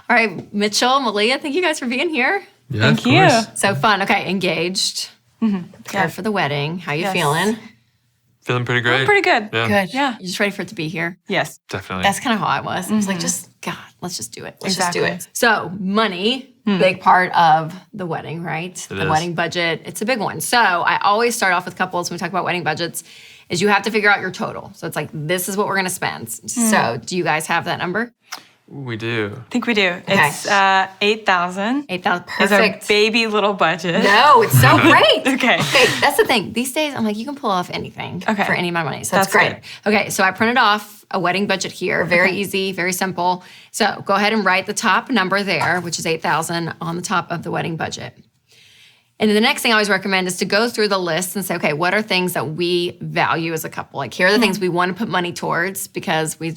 All right, Mitchell, Malia, thank you guys for being here. Yeah, Thank of you. course. So fun. Okay, engaged. Prepared for the wedding. How you Yes. feeling? Feeling pretty great. Pretty good. Yeah, Good. Yeah. You just ready for it to be here? Yes. definitely. That's kind of how I was. I was like, God, let's just do it. Let's just do Exactly. it. So money, big part of the wedding, right? The is. wedding budget, it's a big one. So I always start off with couples when we talk about wedding budgets is you have to figure out your total. So it's like, this is what we're going to spend. So do you guys have that number? We do. I think we do. It's 8,000. 8,000. Is our Perfect. baby little budget. No, it's so great. Okay. That's the thing. These days, I'm like, you can pull off anything Okay. for any amount of money. So that's That's great. Okay, so I printed off a wedding budget here. Very easy, very simple. So go ahead and write the top number there, which is 8,000 on the top of the wedding budget. And then the next thing I always recommend is to go through the list and say, okay, what are things that we value as a couple? Like, here are the things we want to put money towards because we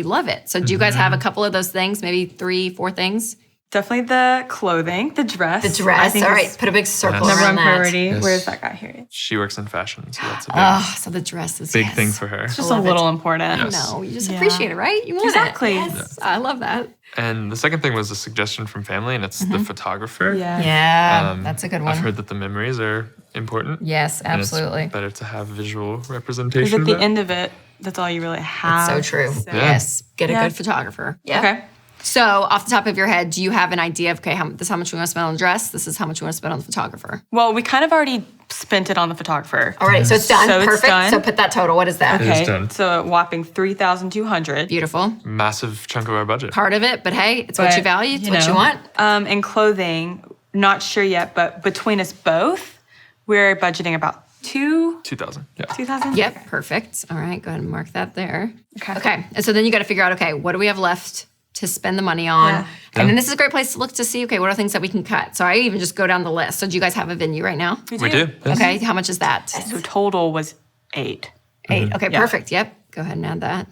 love it. So do you guys have a couple of those things? Maybe 3, 4 things? Definitely the clothing, the dress. The dress. I think All right, is put a big circle number around one that. priority. Yes. Where's that guy here? She works in fashion, so that's a big, Oh, so the dress is big yes. thing for her. Just love a it. little important. Yes. No, you just Yeah. appreciate it, right? You want Exactly. it. Yes, I love that. And the second thing was a suggestion from family, and it's the photographer. Yeah. Yeah, that's a good one. I've heard that the memories are important. Yes, and absolutely. It's better to have visual Because representation. at of the that. end of it, that's all you really have. So true. So- Yes, get a Yeah. good photographer. Yeah. Okay. So, off the top of your head, do you have an idea of this is how much we want to spend on the dress? This is how much we want to spend on the photographer. Well, we kind of already spent it on the photographer. All right, so it's done. So it's Perfect. done. So put that total. What is that? It is done. So a whopping 3,200. Beautiful. Massive chunk of our budget. Part of it, but hey, it's what But, you value. It's you what you know, want. And clothing, not sure yet, but between us both, we're budgeting about 2,000. Yeah. 2,000. Yep, perfect. All right, go ahead and mark that there. Okay. Okay, and so then you got to figure out, okay, what do we have left to spend the money on? Yeah. And then this is a great place to look to see, okay, what are things that we can cut? So I even just go down the list. So do you guys have a venue right now? We do. Yes. Okay, how much is that? So total was 8. 8. Okay, Yeah. perfect. Yep. Go ahead and add that.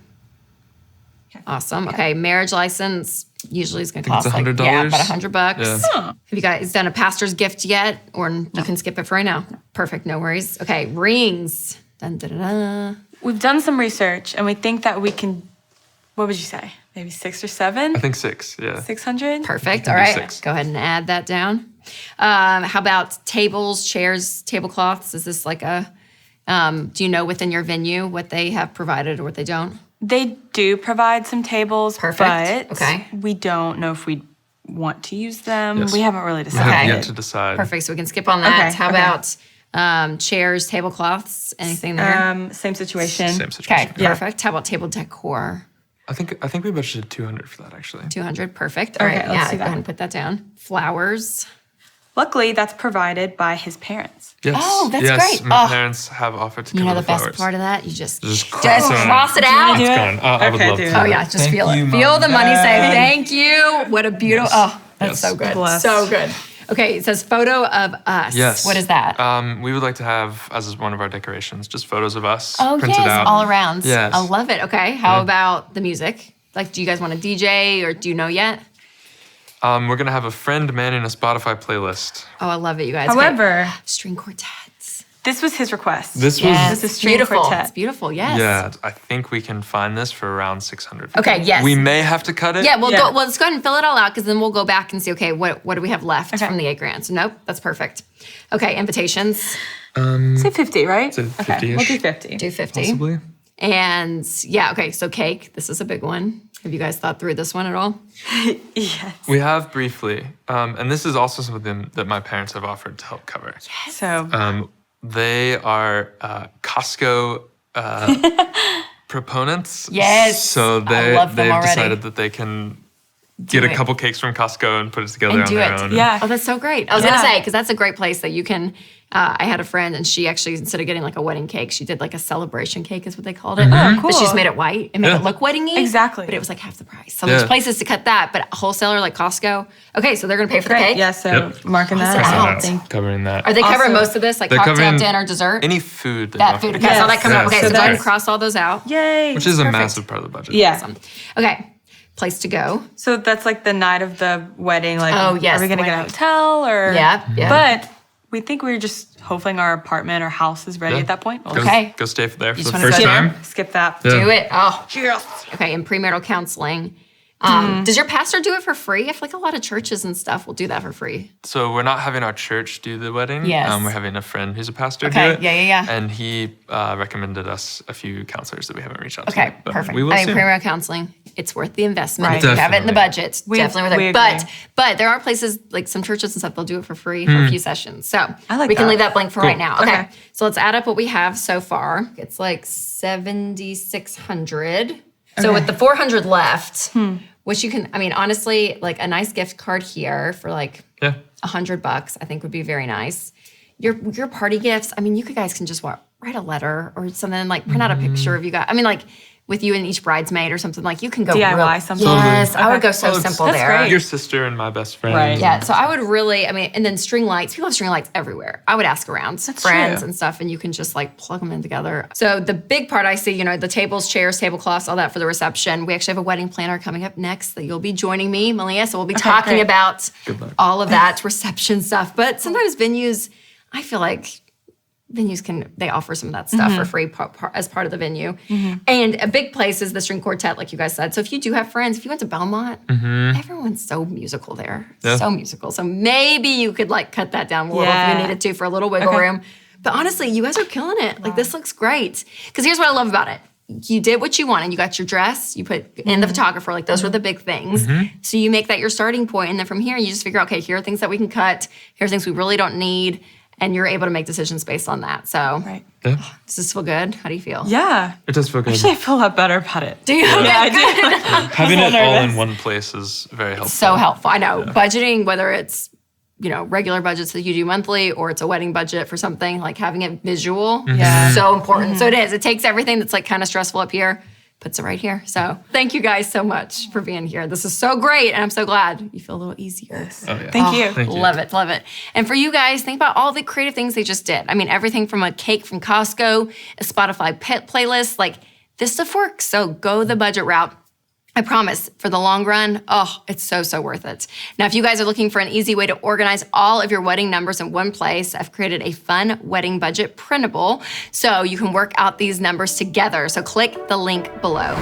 Awesome. Okay, marriage license usually is going to think it's cost $100. about $100. Yeah. Have you guys done a pastor's gift yet? Or you can skip it for right now. Perfect, no worries. Okay, rings. Dun, dun, dun, dun. We've done some research and we think that we can, what would you say? Maybe 6 or 7? I think 6. Yeah. 600? Perfect. can All do right. 6. Go ahead and add that down. How about tables, chairs, tablecloths? Is this like a, do you know within your venue what they have provided or what they don't? They do provide some tables, Perfect. but Okay. we don't know if we want to use them. Yes. We haven't really We decided. have Okay. yet to decide. Perfect. So we can skip on that. Okay, How okay. about chairs, tablecloths, anything there? Same situation. Same Okay, situation. perfect. How about table decor? I think we budgeted 200 for that actually. 200. Perfect. All Okay, right. let's Yeah, do go that. ahead and put that down. Flowers. Luckily, that's provided by his parents. Yes. Oh, that's yes, great. My Oh. parents have offered to You cover know the best flowers. part of that? You just cross it out. cross it out. Do It's it? gone. I would Okay, love do to. it. Oh yeah, just Thank feel it. you, Feel Mom. the money say Yay. thank you. What a beautiful. Oh, that's Yes. so good. Bless. So good. Okay, it says photo of us. Yes. What is that? We would like to have as one of our decorations just photos of us Oh printed yes, out. all around. Yes. I love it. Okay, how Yeah. about the music? Like, do you guys want a DJ or do you know yet? We're gonna have a friend manning a Spotify playlist. Oh, I love it, you guys. Okay. However, String quartets. this was his request. This Yes, was This is string beautiful. quartet. It's beautiful. Yes. yeah. I think we can find this for around 600. Okay. Yes. We may have to cut it. Yeah, we'll Yeah. go. Well, let's go ahead and fill it all out because then we'll go back and see. Okay, what do we have left Okay. from the $8,000? So nope, that's perfect. Okay, invitations. Say 50, right? Say Okay, 50-ish. we'll do 50. Do 50. Possibly. And yeah, okay. So cake. This is a big one. Have you guys thought through this one at all? Yes. We have briefly, and this is also something that my parents have offered to help cover. So They are Costco proponents. Yes. So I love them they've already. decided that they can get it. a couple cakes from Costco and put it together And on do their it. own. Yeah. Oh, that's so great. I was gonna Yeah. say because that's a great place that you can. I had a friend and she actually instead of getting like a wedding cake, she did like a celebration cake is what they called it. Oh, cool. But she just made it white and made Yeah. it look wedding-y. Exactly. But it was like half the price. So there's Yeah. places to cut that, but a wholesaler like Costco. Okay, so they're gonna pay for the great. cake. Yeah, so Yep. marking that Awesome. out. Wow. Thank- Covering that. Are they covering Also- most of this, like They're cocktail, covering dinner, dessert? Any food that food. Okay, I saw that coming up. Yes. Okay, so So go ahead and that's- cross all those out. Yay. Which is a Perfect. massive part of the budget. Yeah. Awesome. Okay, place to go. So that's like the night of the wedding. Like, Oh, yes, are we gonna the get a wedding. hotel or? Yeah, yeah. But we think we're just hoping our apartment or house is ready Yeah. at that point. Go, Okay. Go stay there for just the wanna first go time. Skip that. Yeah. Do it. Oh, Cheers. okay. And premarital counseling. Does your pastor do it for free? I feel like a lot of churches and stuff will do that for free. So we're not having our church do the wedding. Yes. We're having a friend who's a pastor Okay, do it. yeah. And he recommended us a few counselors that we haven't reached out to. Okay, yet, but perfect. We will I mean, soon. premarital counseling, it's worth the investment. Right. If you have it in the Definitely. budget, it's definitely worth we it. agree. But there are places, like some churches and stuff, they'll do it for free for a few sessions. So I like we can that. leave that blank for right now. Okay. Okay. So let's add up what we have so far. It's like 7,600. So with the 400 left, which you can, I mean, honestly, like a nice gift card here for like Yeah. $100, I think would be very nice. Your party gifts, I mean, you guys can just write a letter or something, like print out a picture of you guys. I mean, like with you and each bridesmaid or something, like you can go DIY real, something. Yes, I would Okay. go so simple That's there. great. Your sister and my best friend. Right. Yeah, so I would really, I mean, and then string lights. People have string lights everywhere. I would ask around friends true. and stuff, and you can just like plug them in together. So the big part I see, the tables, chairs, tablecloths, all that for the reception. We actually have a wedding planner coming up next that you'll be joining me, Malia. So we'll be talking great. about luck. all of that reception stuff. But sometimes venues, I feel like venues they offer some of that stuff for free as part of the venue. And a big place is the string quartet, like you guys said. So if you do have friends, if you went to Belmont, everyone's so musical there. Yeah. So musical. So maybe you could like cut that down a little if Yeah. you needed to for a little wiggle room. But honestly, you guys are killing it. Like this looks great. Because here's what I love about it. You did what you wanted. You got your dress, you put in the photographer, like those were the big things. So you make that your starting point, and then from here you just figure, okay, here are things that we can cut, here's things we really don't need, and you're able to make decisions based on that. So Right. Yeah. does this feel good? How do you feel? Yeah. It does feel good. Actually, I feel a lot better about it. Do you? Yeah, I do. Having it all nervous. in one place is very helpful. So helpful. I know. Budgeting, whether it's regular budgets that you do monthly or it's a wedding budget for something, like having it visual, so important. So it is. It takes everything that's like kind of stressful up here, puts it right here. So thank you guys so much for being here. This is so great, and I'm so glad you feel a little easier. Oh, yeah. Thank you. Thank you. Love it, love it. And for you guys, think about all the creative things they just did. I mean, everything from a cake from Costco, a Spotify playlist, like this stuff works. So go the budget route. I promise, for the long run, it's so, so worth it. Now, if you guys are looking for an easy way to organize all of your wedding numbers in one place, I've created a fun wedding budget printable so you can work out these numbers together. So click the link below.